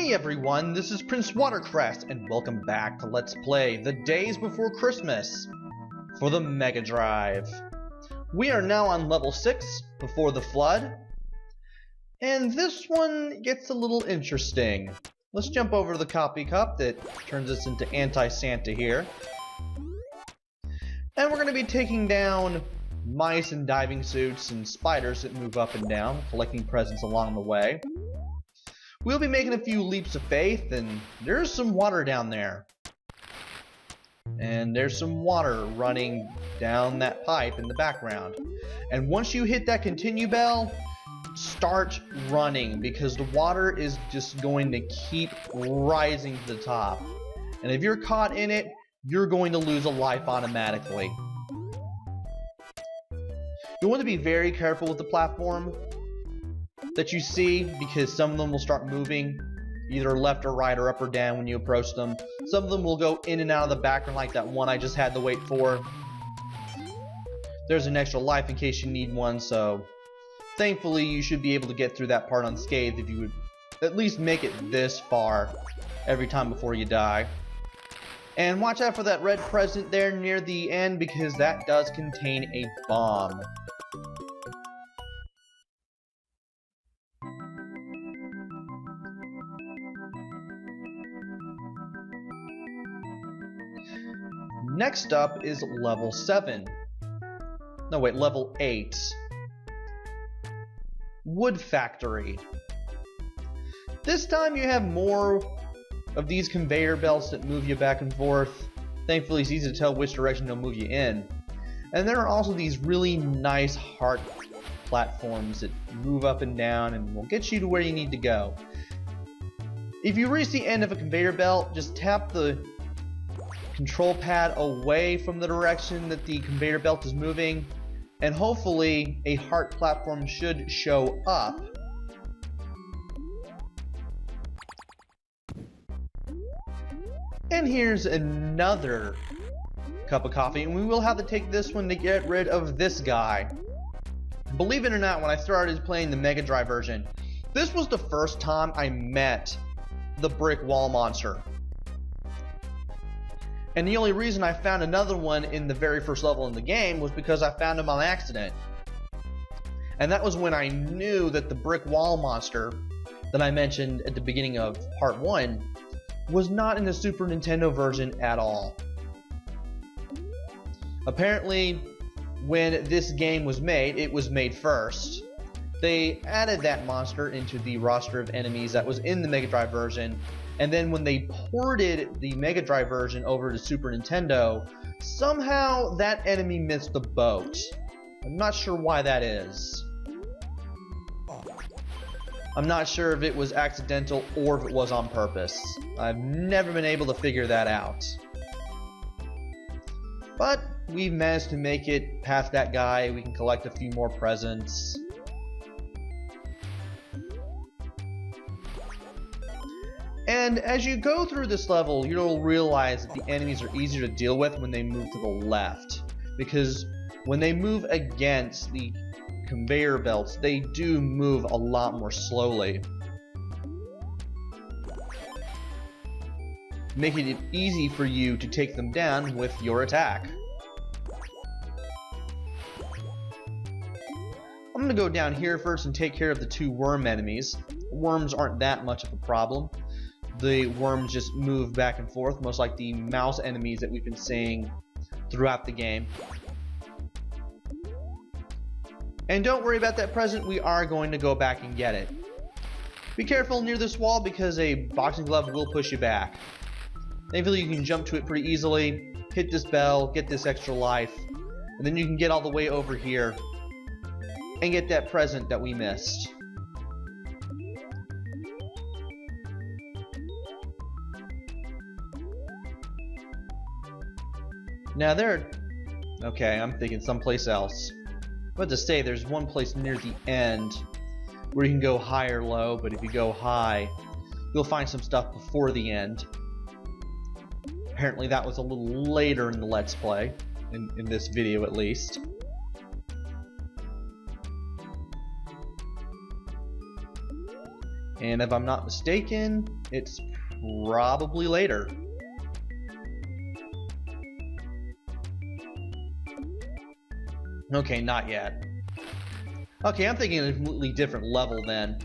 Hey everyone, this is PrinceWatercress, and welcome back to Let's Play The Days Before Christmas for the Mega Drive. We are now on level 6, Before the Flood, and this one gets a little interesting. Let's jump over to the copy cup that turns us into Anti-Santa here. And we're going to be taking down mice in diving suits and spiders that move up and down, collecting presents along the way. We'll be making a few leaps of faith, and there's some water down there. And there's some water running down that pipe in the background. And once you hit that continue bell, start running, because the water is just going to keep rising to the top. And if you're caught in it, you're going to lose a life automatically. You want to be very careful with the platform that you see, because some of them will start moving either left or right or up or down when you approach them. Some of them will go in and out of the background, like that one I just had to wait for. There's an extra life in case you need one, so thankfully you should be able to get through that part unscathed if you would at least make it this far every time before you die. And watch out for that red present there near the end, because that does contain a bomb. Next up is level 7. No, wait, level 8. Wood Factory. This time you have more of these conveyor belts that move you back and forth. Thankfully, it's easy to tell which direction they'll move you in. And there are also these really nice heart platforms that move up and down and will get you to where you need to go. If you reach the end of a conveyor belt, just tap the control pad away from the direction that the conveyor belt is moving, and hopefully a heart platform should show up. And here's another cup of coffee, and we will have to take this one to get rid of this guy. Believe it or not, when I started playing the Mega Drive version, this was the first time I met the brick wall monster. And the only reason I found another one in the very first level in the game was because I found him on accident. And that was when I knew that the brick wall monster that I mentioned at the beginning of part 1 was not in the Super Nintendo version at all. Apparently, when this game was made, it was made first. They added that monster into the roster of enemies that was in the Mega Drive version, and then when they ported the Mega Drive version over to Super Nintendo, somehow that enemy missed the boat. I'm not sure why that is. I'm not sure if it was accidental or if it was on purpose. I've never been able to figure that out. But we've managed to make it past that guy. We can collect a few more presents. And as you go through this level, you'll realize that the enemies are easier to deal with when they move to the left. Because when they move against the conveyor belts, they do move a lot more slowly, making it easy for you to take them down with your attack. I'm going to go down here first and take care of the 2 worm enemies. Worms aren't that much of a problem. The worms just move back and forth, most like the mouse enemies that we've been seeing throughout the game. And don't worry about that present, we are going to go back and get it. Be careful near this wall, because a boxing glove will push you back. Thankfully you can jump to it pretty easily, hit this bell, get this extra life, and then you can get all the way over here and get that present that we missed. Now okay, I'm thinking someplace else. I'm about to say there's one place near the end where you can go high or low, but if you go high, you'll find some stuff before the end. Apparently that was a little later in the Let's Play, in this video at least. And if I'm not mistaken, it's probably later. Okay, not yet. Okay, I'm thinking a completely different level then.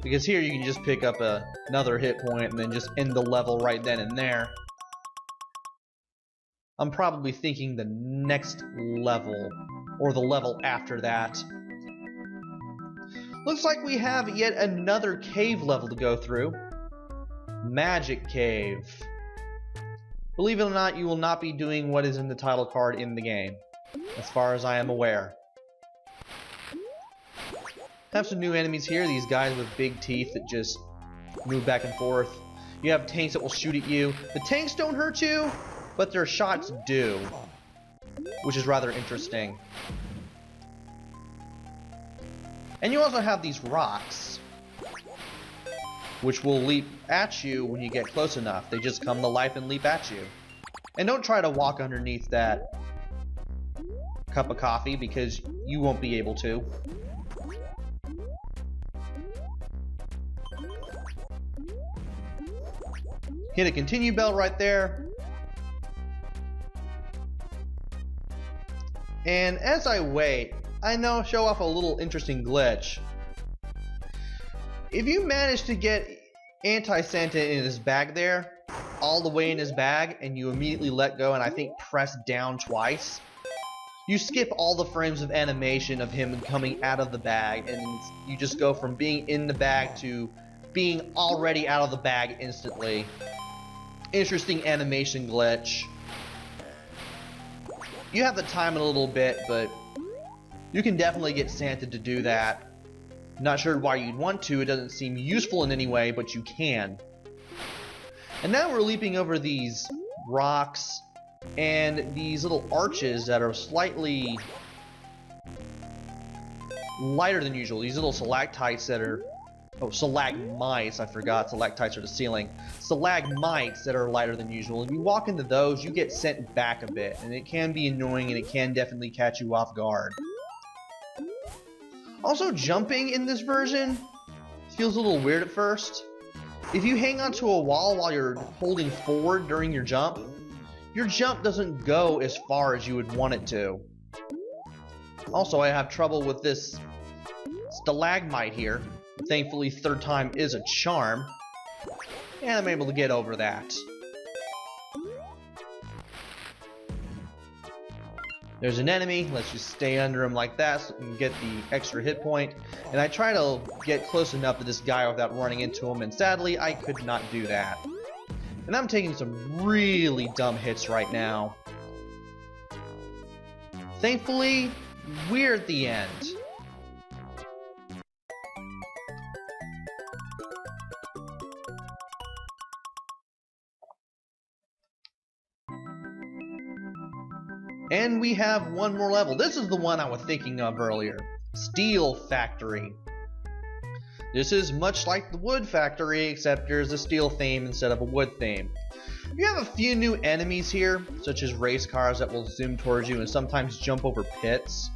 Because here you can just pick up another hit point and then just end the level right then and there. I'm probably thinking the next level, or the level after that. Looks like we have yet another cave level to go through. Magic Cave. Believe it or not, you will not be doing what is in the title card in the game, as far as I am aware. Have some new enemies here, these guys with big teeth that just move back and forth. You have tanks that will shoot at you. The tanks don't hurt you, but their shots do, which is rather interesting. And you also have these rocks, which will leap at you when you get close enough. They just come to life and leap at you. And don't try to walk underneath that cup of coffee, because you won't be able to. Hit a continue bell right there. And as I wait, I now show off a little interesting glitch. If you manage to get Anti-Santa in his bag there, all the way in his bag, and you immediately let go and I think press down twice, you skip all the frames of animation of him coming out of the bag, and you just go from being in the bag to being already out of the bag instantly. Interesting animation glitch. You have to time it a little bit, but you can definitely get Santa to do that. Not sure why you'd want to, it doesn't seem useful in any way, but you can. And now we're leaping over these rocks and these little arches that are slightly lighter than usual. These little stalactites that are... Oh, stalagmites, I forgot. Stalactites are the ceiling. Stalagmites that are lighter than usual. If you walk into those, you get sent back a bit, and it can be annoying and it can definitely catch you off guard. Also, jumping in this version feels a little weird at first. If you hang onto a wall while you're holding forward during your jump doesn't go as far as you would want it to. Also, I have trouble with this stalagmite here. Thankfully, third time is a charm, and I'm able to get over that. There's an enemy, let's just stay under him like that so we can get the extra hit point. And I try to get close enough to this guy without running into him, and sadly, I could not do that. And I'm taking some really dumb hits right now. Thankfully, we're at the end. And we have one more level. This is the one I was thinking of earlier. Steel Factory. This is much like the Wood Factory, except there's a steel theme instead of a wood theme. You have a few new enemies here, such as race cars that will zoom towards you and sometimes jump over pits.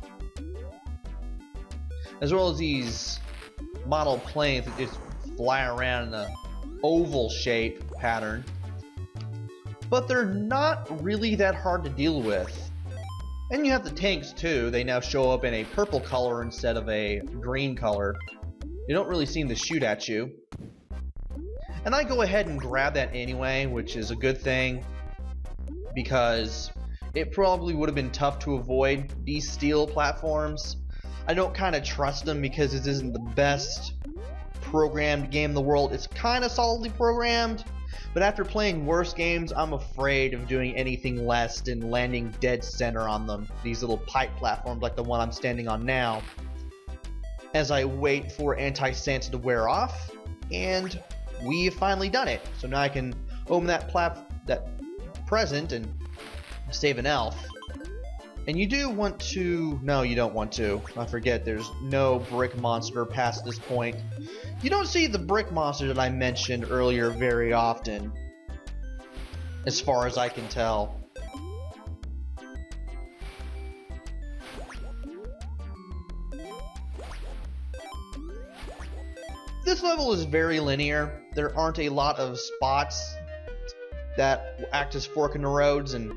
As well as these model planes that just fly around in an oval shape pattern. But they're not really that hard to deal with. And you have the tanks too. They now show up in a purple color instead of a green color. They don't really seem to shoot at you. And I go ahead and grab that anyway, which is a good thing, because it probably would have been tough to avoid these steel platforms. I don't kind of trust them because this isn't the best programmed game in the world. It's kind of solidly programmed, but after playing worse games, I'm afraid of doing anything less than landing dead center on them. These little pipe platforms like the one I'm standing on now. As I wait for Anti-Santa to wear off, and we've finally done it. So now I can open that present and save an elf. And you do want to... No, you don't want to. I forget, there's no brick monster past this point. You don't see the brick monster that I mentioned earlier very often, as far as I can tell. This level is very linear. There aren't a lot of spots that act as fork in the roads, and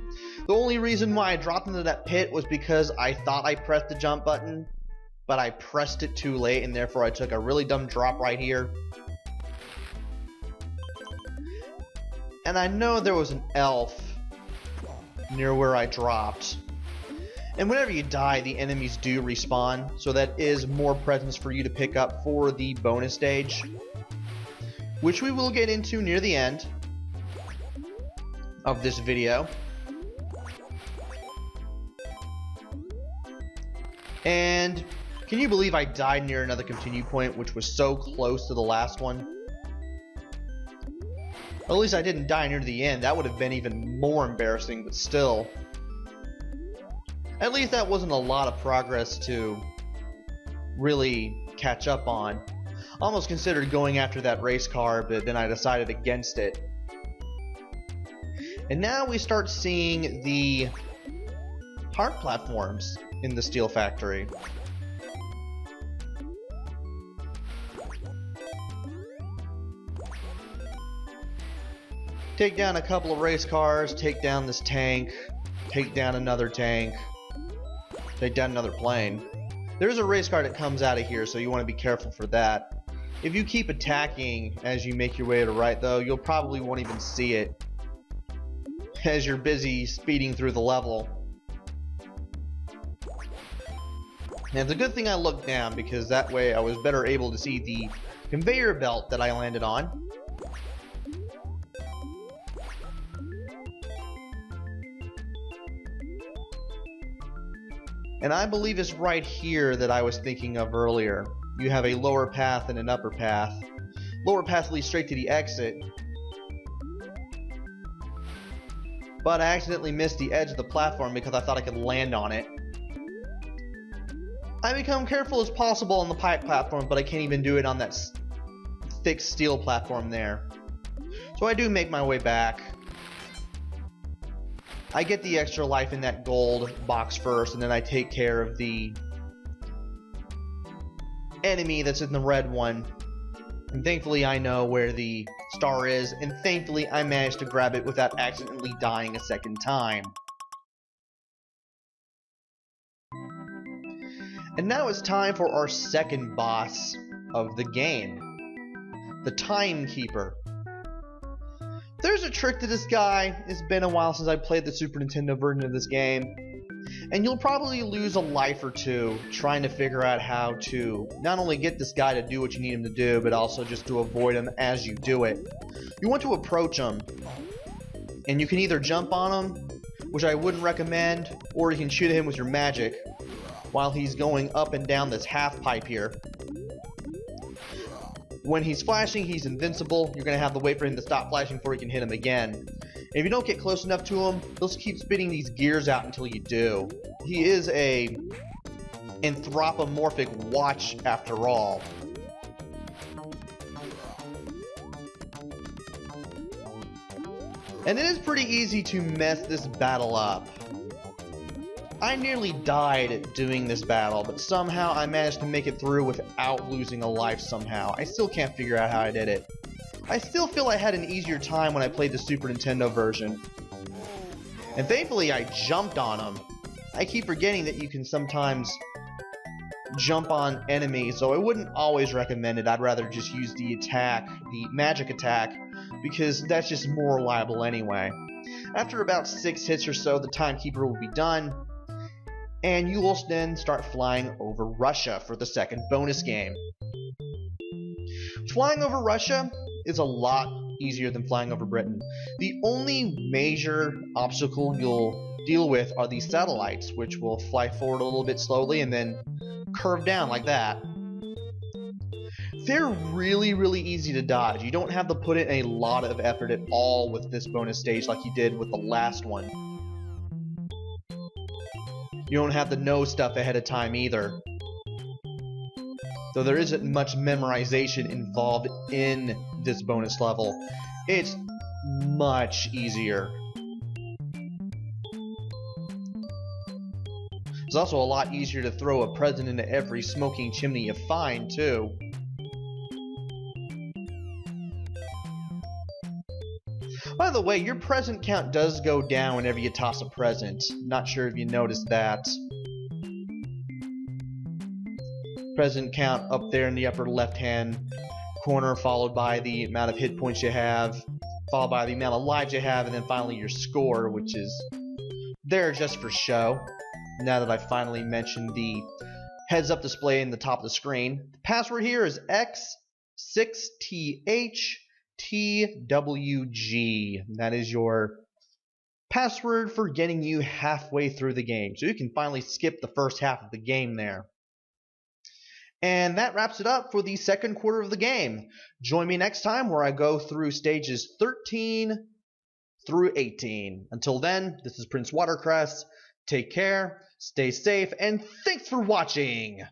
the only reason why I dropped into that pit was because I thought I pressed the jump button, but I pressed it too late, and therefore I took a really dumb drop right here. And I know there was an elf near where I dropped. And whenever you die, the enemies do respawn, so that is more presents for you to pick up for the bonus stage, which we will get into near the end of this video. And can you believe I died near another continue point, which was so close to the last one? At least I didn't die near the end. That would have been even more embarrassing, but still. At least that wasn't a lot of progress to really catch up on. Almost considered going after that race car, but then I decided against it. And now we start seeing the heart platforms in the steel factory. Take down a couple of race cars, take down this tank, take down another tank, take down another plane. There's a race car that comes out of here, so you want to be careful for that. If you keep attacking as you make your way to the right, though, you'll probably won't even see it as you're busy speeding through the level. And it's a good thing I looked down, because that way I was better able to see the conveyor belt that I landed on. And I believe it's right here that I was thinking of earlier. You have a lower path and an upper path. Lower path leads straight to the exit. But I accidentally missed the edge of the platform because I thought I could land on it. I become careful as possible on the pipe platform, but I can't even do it on that thick steel platform there. So I do make my way back. I get the extra life in that gold box first, and then I take care of the enemy that's in the red one. And thankfully I know where the star is, and thankfully I managed to grab it without accidentally dying a second time. And now it's time for our second boss of the game, the Timekeeper. There's a trick to this guy. It's been a while since I played the Super Nintendo version of this game, and you'll probably lose a life or two trying to figure out how to not only get this guy to do what you need him to do, but also just to avoid him as you do it. You want to approach him, and you can either jump on him, which I wouldn't recommend, or you can shoot him with your magic while he's going up and down this half pipe here. When he's flashing, he's invincible. You're going to have to wait for him to stop flashing before you can hit him again. If you don't get close enough to him, he'll keep spitting these gears out until you do. He is a anthropomorphic watch after all. And it is pretty easy to mess this battle up. I nearly died doing this battle, but somehow I managed to make it through without losing a life somehow. I still can't figure out how I did it. I still feel I had an easier time when I played the Super Nintendo version. And thankfully I jumped on him. I keep forgetting that you can sometimes jump on enemies, so I wouldn't always recommend it. I'd rather just use the attack, the magic attack, because that's just more reliable anyway. After about 6 hits or so, the Timekeeper will be done, and you will then start flying over Russia for the second bonus game. Flying over Russia is a lot easier than flying over Britain. The only major obstacle you'll deal with are these satellites, which will fly forward a little bit slowly and then curve down like that. They're really, really easy to dodge. You don't have to put in a lot of effort at all with this bonus stage like you did with the last one. You don't have to know stuff ahead of time either. Though there isn't much memorization involved in this bonus level, it's much easier. It's also a lot easier to throw a present into every smoking chimney you find, too. By the way, your present count does go down whenever you toss a present. Not sure if you noticed that. Present count up there in the upper left-hand corner, followed by the amount of hit points you have, followed by the amount of lives you have, and then finally your score, which is there just for show. Now that I finally mentioned the heads-up display in the top of the screen. The password here is X6THTWG. That is your password for getting you halfway through the game. So you can finally skip the first half of the game there. And that wraps it up for the second quarter of the game. Join me next time where I go through stages 13 through 18. Until then, this is PrinceWatercress. Take care, stay safe, and thanks for watching!